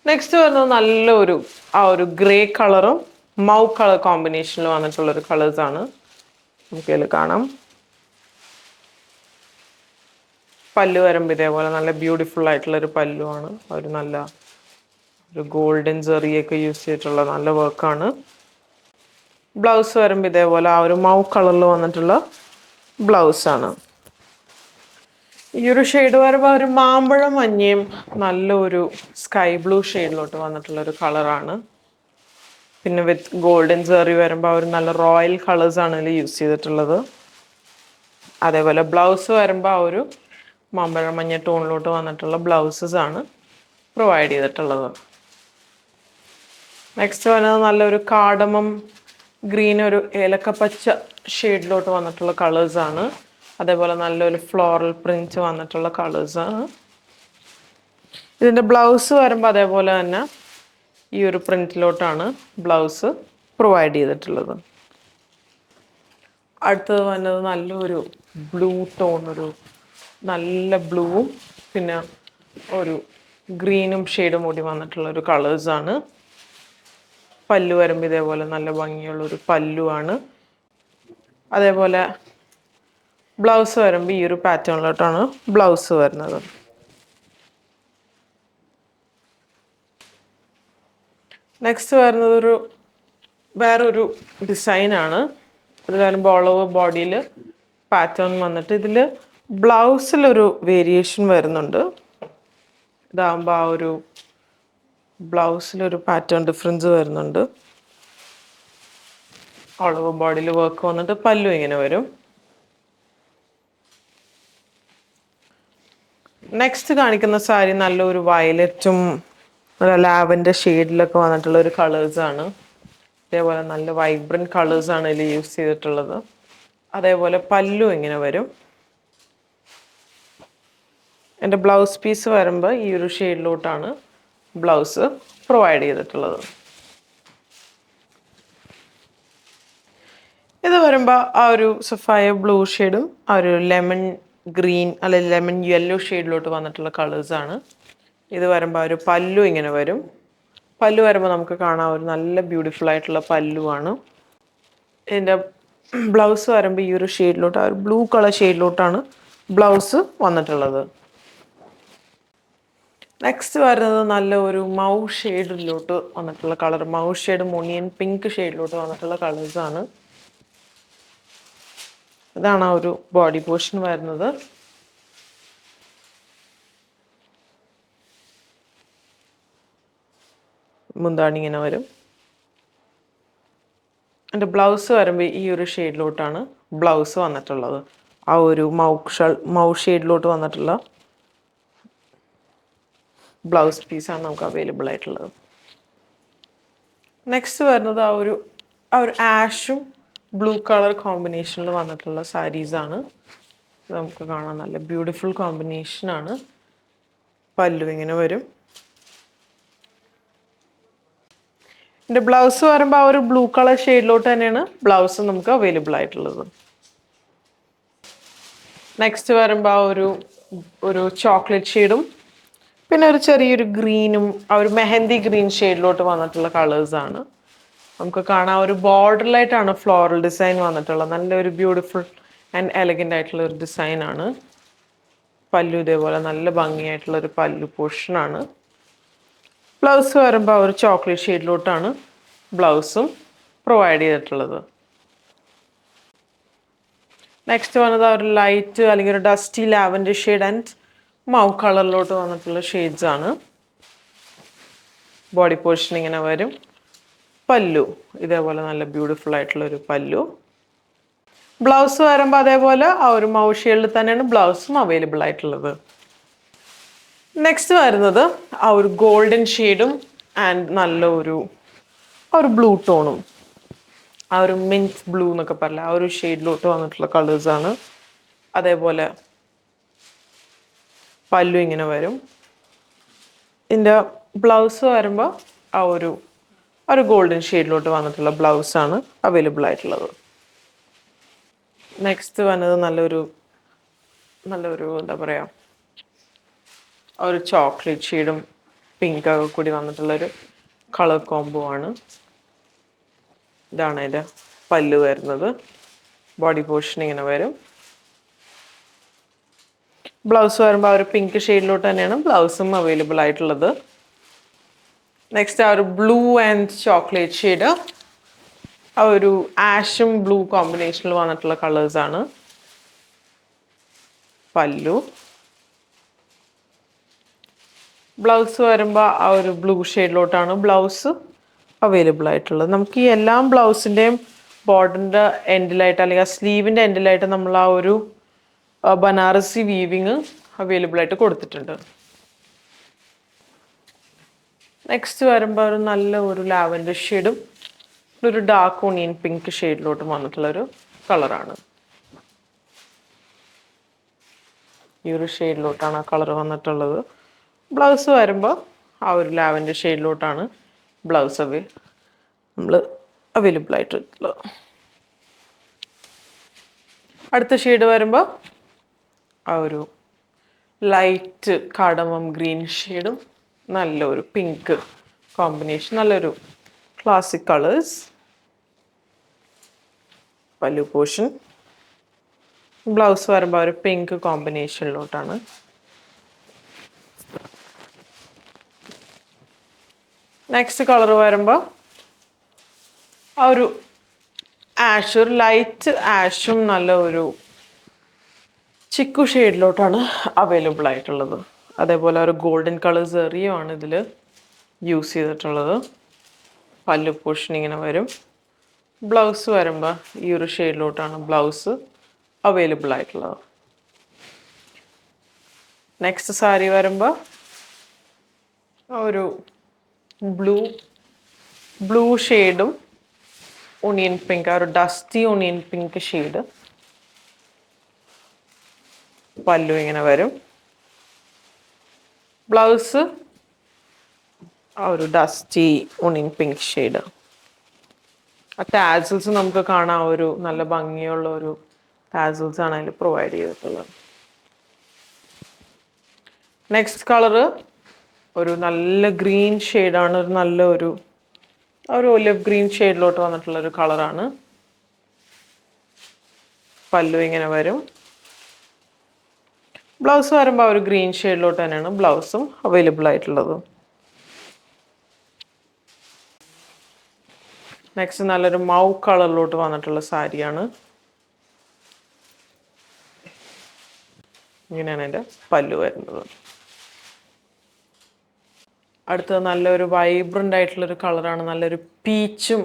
Next വരുന്നത് നല്ലൊരു grey കളറും മൗ കളർ കോമ്പിനേഷനിൽ വന്നിട്ടുള്ളൊരു കളേഴ്സാണ്. നമുക്കതിൽ കാണാം. പല്ലു വരുമ്പോൾ ഇതേപോലെ നല്ല ബ്യൂട്ടിഫുൾ ആയിട്ടുള്ളൊരു പല്ലുവാണ്. ഒരു ഗോൾഡൻ ജെറിയൊക്കെ യൂസ് ചെയ്തിട്ടുള്ള നല്ല വർക്കാണ്. ബ്ലൗസ് വരുമ്പോൾ ഇതേപോലെ ഒരു മൗ കളറിൽ വന്നിട്ടുള്ള ബ്ലൗസാണ്. ഈ ഒരു ഷെയ്ഡ് വരുമ്പോൾ ഒരു മാമ്പഴം മഞ്ഞയും നല്ലൊരു സ്കൈ ബ്ലൂ ഷെയ്ഡിലോട്ട് വന്നിട്ടുള്ളൊരു കളറാണ്. പിന്നെ വിത്ത് ഗോൾഡൻ ജെറി വരുമ്പോൾ ഒരു നല്ല റോയൽ കളേഴ്സാണ് ഇതിൽ യൂസ് ചെയ്തിട്ടുള്ളത്. അതേപോലെ ബ്ലൗസ് വരുമ്പോൾ ഒരു മാമ്പഴം മഞ്ഞ ടോണിലോട്ട് വന്നിട്ടുള്ള ബ്ലൗസസ് ആണ് പ്രൊവൈഡ് ചെയ്തിട്ടുള്ളത്. നെക്സ്റ്റ് വരുന്നത് നല്ലൊരു കാടമം ഗ്രീൻ, ഒരു ഏലക്കപ്പച്ച ഷെയ്ഡിലോട്ട് വന്നിട്ടുള്ള കളേഴ്സാണ്. അതേപോലെ നല്ലൊരു ഫ്ലോറൽ പ്രിന്റ് വന്നിട്ടുള്ള കളേഴ്സാണ്. ഇതിൻ്റെ ബ്ലൗസ് വരുമ്പോൾ അതേപോലെ തന്നെ ഈ ഒരു പ്രിന്റിലോട്ടാണ് ബ്ലൗസ് പ്രൊവൈഡ് ചെയ്തിട്ടുള്ളത്. അടുത്തത് വന്നത് നല്ലൊരു ബ്ലൂ ടോൺ, ഒരു നല്ല ബ്ലൂവും പിന്നെ ഒരു ഗ്രീനും ഷെയ്ഡും കൂടി വന്നിട്ടുള്ള ഒരു കളേഴ്സാണ്. പല്ലു വരുമ്പോൾ ഇതേപോലെ നല്ല ഭംഗിയുള്ളൊരു പല്ലുവാണ്. അതേപോലെ ബ്ലൗസ് വരുമ്പോൾ ഈ ഒരു പാറ്റേണിലോട്ടാണ് ബ്ലൗസ് വരുന്നത്. നെക്സ്റ്റ് വരുന്നത് വേറൊരു ഡിസൈനാണ്. ഇത് വരുമ്പോൾ ഓൾ ഓവർ ബോഡിയിൽ പാറ്റേൺ വന്നിട്ട് ഇതിൽ ബ്ലൗസിലൊരു വേരിയേഷൻ വരുന്നുണ്ട്. ഇതാകുമ്പോൾ ബ്ലൗസിലൊരു പാറ്റേൺ ഡിഫറൻസ് വരുന്നുണ്ട്. ഓൾ ഓവർ ബോഡിയിൽ വർക്ക് വന്നിട്ട് പല്ലു ഇങ്ങനെ വരും. നെക്സ്റ്റ് കാണിക്കുന്ന സാരി നല്ലൊരു വയലറ്റും ലാവൻഡർ ഷെയ്ഡിലൊക്കെ വന്നിട്ടുള്ള ഒരു കളേഴ്സാണ്. അതേപോലെ നല്ല വൈബ്രൻറ്റ് കളേഴ്സാണ് ഇതിൽ യൂസ് ചെയ്തിട്ടുള്ളത്. അതേപോലെ പല്ലു ഇങ്ങനെ വരും. എൻ്റെ ബ്ലൗസ് പീസ് വരുമ്പോൾ ഈ ഒരു ഷെയ്ഡിലോട്ടാണ് ബ്ലൗസ് പ്രൊവൈഡ് ചെയ്തിട്ടുള്ളത്. ഇത് വരുമ്പോൾ ഒരു സഫയർ ബ്ലൂ ഷെയ്ഡും ഒരു ലെമൺ ഗ്രീൻ അല്ലെങ്കിൽ ലെമൺ യെല്ലോ ഷെയ്ഡിലോട്ട് വന്നിട്ടുള്ള കളേഴ്സാണ്. ഇത് വരുമ്പോൾ ഒരു പല്ലു ഇങ്ങനെ വരും. പല്ലു വരുമ്പോൾ നമുക്ക് കാണാം ഒരു നല്ല ബ്യൂട്ടിഫുൾ ആയിട്ടുള്ള പല്ലുവാണ്. ഇതിൻ്റെ ബ്ലൗസ് വരുമ്പോൾ ഈ ഒരു ഷെയ്ഡിലോട്ട് ഒരു ബ്ലൂ കളർ ഷെയ്ഡിലോട്ടാണ് ബ്ലൗസ് വന്നിട്ടുള്ളത്. നെക്സ്റ്റ് വരുന്നത് നല്ല ഒരു മൗ ഷെയ്ഡിലോട്ട് വന്നിട്ടുള്ള കളർ, മൗ ഷെയ്ഡ് മോണിയൻ പിങ്ക് ഷെയ്ഡിലോട്ട് വന്നിട്ടുള്ള കളേഴ്സാണ്. ഇതാണ് ഒരു ബോഡി പോർഷൻ വരുന്നത്. മുന്താണി ഇങ്ങനെ വരും. എൻ്റെ ബ്ലൗസ് വരുമ്പോൾ ഈ ഒരു ഷെയ്ഡിലോട്ടാണ് ബ്ലൗസ് വന്നിട്ടുള്ളത്. ഒരു മൗ ഷെയ്ഡിലോട്ട് വന്നിട്ടുള്ള ബ്ലൗസ് പീസാണ് നമുക്ക് അവൈലബിൾ ആയിട്ടുള്ളത്. നെക്സ്റ്റ് വരുന്നത് ഒരു ആഷും ബ്ലൂ കളർ കോമ്പിനേഷനിൽ വന്നിട്ടുള്ള സാരീസാണ്. നമുക്ക് കാണാൻ നല്ല ബ്യൂട്ടിഫുൾ കോമ്പിനേഷനാണ്. പല്ലു ഇങ്ങനെ വരും. എൻ്റെ ബ്ലൗസ് വരുമ്പോൾ ഒരു ബ്ലൂ കളർ ഷെയ്ഡിലോട്ട് തന്നെയാണ് ബ്ലൗസ് നമുക്ക് അവൈലബിൾ ആയിട്ടുള്ളത്. നെക്സ്റ്റ് വരുമ്പോൾ ഒരു ചോക്ലേറ്റ് ഷെയ്ഡും പിന്നെ ഒരു ചെറിയൊരു ഗ്രീനും ഒരു മെഹന്തി ഗ്രീൻ ഷെയ്ഡിലോട്ട് വന്നിട്ടുള്ള കളേഴ്സാണ്. നമുക്ക് കാണാം ഒരു ബോർഡറിലായിട്ടാണ് ഫ്ലോറൽ ഡിസൈൻ വന്നിട്ടുള്ളത്. നല്ലൊരു ബ്യൂട്ടിഫുൾ ആൻഡ് എലഗൻ്റ് ആയിട്ടുള്ള ഒരു ഡിസൈനാണ്. പല്ലു ഇതേപോലെ നല്ല ഭംഗിയായിട്ടുള്ളൊരു പല്ലു പോർഷനാണ്. ബ്ലൗസ് വരുമ്പോൾ ഒരു ചോക്ലേറ്റ് ഷെയ്ഡിലോട്ടാണ് ബ്ലൗസും പ്രൊവൈഡ് ചെയ്തിട്ടുള്ളത്. നെക്സ്റ്റ് വന്നത് ഒരു ലൈറ്റ് അല്ലെങ്കിൽ ഒരു ഡസ്റ്റി ലാവൻഡർ ഷെയ്ഡ് ആൻഡ് മൗ കളറിലോട്ട് വന്നിട്ടുള്ള ഷെയ്ഡ്സാണ്. ബോഡി പോർഷൻ ഇങ്ങനെ വരും. പല്ലു ഇതേപോലെ നല്ല ബ്യൂട്ടിഫുൾ ആയിട്ടുള്ളൊരു പല്ലു. ബ്ലൗസ് വരുമ്പോൾ അതേപോലെ ഒരു മൗ ഷെയ്ഡിൽ തന്നെയാണ് ബ്ലൗസും അവൈലബിൾ ആയിട്ടുള്ളത്. നെക്സ്റ്റ് വരുന്നത് ഒരു ഗോൾഡൻ ഷെയ്ഡും ആൻഡ് നല്ലൊരു ബ്ലൂ ടോണും, ഒരു മിൻറ്റ് ബ്ലൂ എന്നൊക്കെ പറയില്ല, ഒരു ഷെയ്ഡിലോട്ട് വന്നിട്ടുള്ള കളേഴ്സാണ്. അതേപോലെ പല്ലു ഇങ്ങനെ വരും. ഇതിൻ്റെ ബ്ലൗസ് വരുമ്പോൾ ഒരു ഗോൾഡൻ ഷെയ്ഡിലോട്ട് വന്നിട്ടുള്ള ബ്ലൗസാണ് അവൈലബിൾ ആയിട്ടുള്ളത്. നെക്സ്റ്റ് വന്നത് നല്ലൊരു എന്താ പറയുക, ഒരു ചോക്ലേറ്റ് ഷെയ്ഡും പിങ്ക് ഒക്കെ കൂടി വന്നിട്ടുള്ളൊരു കളർ കോംബോ ആണ്. ഇതാണ് അതിൻ്റെ പല്ല് വരുന്നത്. ബോഡി പോർഷൻ ഇങ്ങനെ വരും. ബ്ലൗസ് വരുമ്പോൾ ആ ഒരു പിങ്ക് ഷെയ്ഡിലോട്ട് തന്നെയാണ് ബ്ലൗസും അവൈലബിൾ ആയിട്ടുള്ളത്. നെക്സ്റ്റ് ആ ഒരു ബ്ലൂ ആൻഡ് ചോക്ലേറ്റ് ഷെയ്ഡ്, ആ ഒരു ആഷും ബ്ലൂ കോമ്പിനേഷനിൽ വന്നിട്ടുള്ള കളേഴ്സാണ്. പല്ലു. ബ്ലൗസ് വരുമ്പോൾ ആ ഒരു ബ്ലൂ ഷെയ്ഡിലോട്ടാണ് ബ്ലൗസ് അവൈലബിൾ ആയിട്ടുള്ളത്. നമുക്ക് ഈ എല്ലാ ബ്ലൗസിൻ്റെയും ബോർഡറിൻ്റെ എൻഡിലായിട്ട് അല്ലെങ്കിൽ ആ സ്ലീവിൻ്റെ എൻഡിലായിട്ട് നമ്മൾ ആ ഒരു ബനാറസി വീവിങ് അവൈലബിൾ ആയിട്ട് കൊടുത്തിട്ടുണ്ട്. നെക്സ്റ്റ് വരുമ്പോൾ ഒരു നല്ല ഒരു ലാവൻഡർ ഷെയ്ഡും ഒരു ഡാർക്ക് ഓണിയൻ പിങ്ക് ഷെയ്ഡിലോട്ടും വന്നിട്ടുള്ളൊരു കളറാണ്. ഈ ഒരു ഷെയ്ഡിലോട്ടാണ് ആ കളർ വന്നിട്ടുള്ളത്. ബ്ലൗസ് വരുമ്പോൾ ആ ഒരു ലാവൻഡർ ഷെയ്ഡിലോട്ടാണ് ബ്ലൗസ് നമ്മൾ അവൈലബിൾ ആയിട്ടുള്ളത്. അടുത്ത ഷെയ്ഡ് വരുമ്പോൾ ആ ഒരു ലൈറ്റ് കാഡമം ഗ്രീൻ ഷെയ്ഡും നല്ലൊരു പിങ്ക് കോമ്പിനേഷൻ, നല്ലൊരു ക്ലാസിക് കളേഴ്സ്. പല്ലു പോർഷൻ. ബ്ലൗസ് വരുമ്പോൾ ഒരു പിങ്ക് കോമ്പിനേഷനിലോട്ടാണ്. നെക്സ്റ്റ് കളർ വരുമ്പോൾ ആ ഒരു ആഷ്, ഒരു ലൈറ്റ് ആഷും നല്ല ഒരു ചിക്കു ഷെയ്ഡിലോട്ടാണ് അവൈലബിൾ ആയിട്ടുള്ളത്. അതേപോലെ ഒരു ഗോൾഡൻ കളർ സെറിയുമാണ് ഇതിൽ യൂസ് ചെയ്തിട്ടുള്ളത്. പല്ലു പോർഷൻ ഇങ്ങനെ വരും. ബ്ലൗസ് വരുമ്പോൾ ഈ ഒരു ഷെയ്ഡിലോട്ടാണ് ബ്ലൗസ് അവൈലബിൾ ആയിട്ടുള്ളത്. നെക്സ്റ്റ് സാരി വരുമ്പോൾ ഒരു ബ്ലൂ ഷെയ്ഡും ഒണിയൻ പിങ്ക്, ആ ഒരു ഡസ്റ്റി ഒണിയൻ പിങ്ക് ഷെയ്ഡ്. പല്ലു ഇങ്ങനെ വരും. ബ്ലൗസ് ആ ഒരു ഡസ്റ്റി ഒണിയൻ പിങ്ക് ഷെയ്ഡ്. ആ ടാസൽസ് നമുക്ക് കാണാം, ഒരു നല്ല ഭംഗിയുള്ള ഒരു ടാസൽസ് ആണ് അതിൽ പ്രൊവൈഡ് ചെയ്തിട്ടുള്ളത്. നെക്സ്റ്റ് കളറ് ഒരു നല്ല ഗ്രീൻ ഷെയ്ഡാണ്, ഒരു നല്ല ഒരു ഒലിവ് ഗ്രീൻ ഷെയ്ഡിലോട്ട് വന്നിട്ടുള്ളൊരു കളറാണ്. പല്ലു ഇങ്ങനെ വരും. ബ്ലൗസ് വരുമ്പോൾ ഒരു ഗ്രീൻ ഷെയ്ഡിലോട്ട് തന്നെയാണ് ബ്ലൗസും അവൈലബിൾ ആയിട്ടുള്ളത്. നെക്സ്റ്റ് നല്ലൊരു മൗ കളറിലോട്ട് വന്നിട്ടുള്ള സാരിയാണ്. ഇങ്ങനെയാണ് എൻ്റെ പല്ലു വരുന്നത്. അടുത്തത് നല്ലൊരു വൈബ്രൻ്റ് ആയിട്ടുള്ളൊരു കളറാണ്. നല്ലൊരു പീച്ചും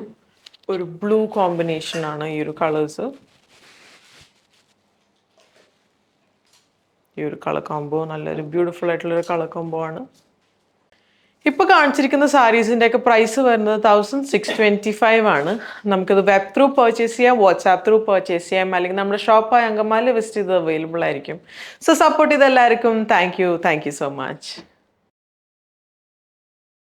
ഒരു ബ്ലൂ കോമ്പിനേഷനാണ് ഈ ഒരു കളേഴ്സ്. ഈ ഒരു കളർ കോംബോ നല്ലൊരു ബ്യൂട്ടിഫുൾ ആയിട്ടുള്ളൊരു കളർ കോംബോ ആണ്. ഇപ്പോൾ കാണിച്ചിരിക്കുന്ന സാരീസിൻ്റെ ഒക്കെ പ്രൈസ് വരുന്നത് 1625 ആണ്. നമുക്കിത് വെബ് ത്രൂ പർച്ചേസ് ചെയ്യാം, വാട്സാപ്പ് ത്രൂ പർച്ചേസ് ചെയ്യാം, അല്ലെങ്കിൽ നമ്മുടെ ഷോപ്പായ അങ്കമാലി വിസിറ്റ് ചെയ്ത് അവൈലബിൾ ആയിരിക്കും. സോ സപ്പോർട്ട് ചെയ്ത എല്ലാവർക്കും താങ്ക് യു സോ മച്ച്.